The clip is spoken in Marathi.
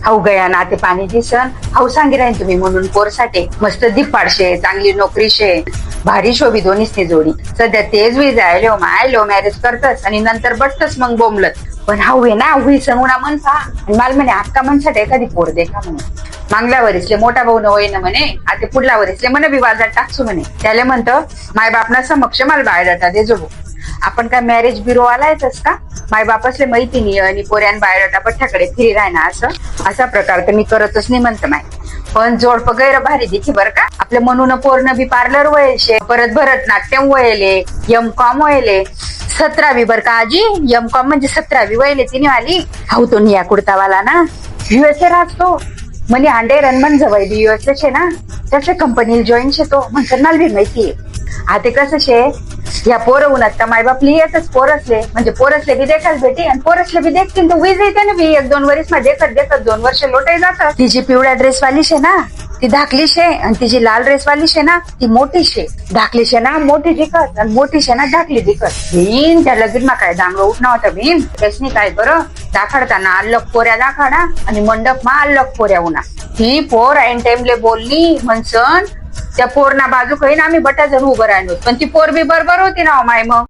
हाऊ गया ना ते पाणी दिसन हाऊ सांगी राहीन तुम्ही म्हणून पोरसाठी मस्त दिपाडशे चांगली नोकरी शे भारी शोभी दोन्हीच जोडी सध्या तेच वीज आहे माय लो मॅरेज करतस आणि नंतर बसतस मग बोंबलत पण हाऊ आहे ना हुई सणुना म्हणता आणि मला म्हणे अक्का म्हणसाठी एखादी पोर देखा म्हणे मागल्या वरीसले मोठा भाऊ न होईन म्हणे आता पुढल्या वरीसले म्हणे विवादात टाकसू म्हणे त्याला म्हणतं माय बापना समक्ष मला बायोडाटा दे जो आपण काय मॅरेज ब्युरो आलायच का माय बापसले मैत्रिणी आणि पोऱ्यान बायोडाटा पठ्याकडे फिरी राह ना असा प्रकार तर मी करतच नाही म्हणतं माय पण जोडप गैर भारी दिखी बरं का आपल्या म्हणून पोरनं बी पार्लर वयशे परत भरतनाट्यम वयले M.Com वयले 17वी बर का आजी M.Com म्हणजे 17वी वयले तिने वाली हाऊ तो निया कुर्तावाला ना USA राहतो म्हणे अंडे रनमन जवळ US शे ना त्याच्या कंपनीला जॉईन शे तो म्हणतात मला बी माहितीये आता कसं शे या पोरं उन्हात मायबाप लिहितच पोरसले म्हणजे पोरसले बी देखाल बेटी आणि पोरसले बी देखतील तर वीज येते ना बी 1-2 वर्ष मध्ये देखत 2 वर्ष लोटाई जातात तिची पिवळ्या ड्रेसवाली शे ना ती धाकली शे आणि तिची लाल ड्रेसवाली शे ना ती मोठी शे धाकली शे ना मोठी दिकत आणि मोठी शे ना धाकली दिकत भीन त्या लगीन मा काय दांगलो उठणं होतं भीन त्यासनी काय बरं दाखाडताना अल्लक पोऱ्या दाखाडा आणि मंडप मा अल्लक पोऱ्या उन्हा ही पोर ऐन टाइमले बोलली म्हणसन त्या पोरना बाजू काही ना आम्ही बटा जण उभं राहिलो पण ती पोर बी बरोबर होती ना माय मग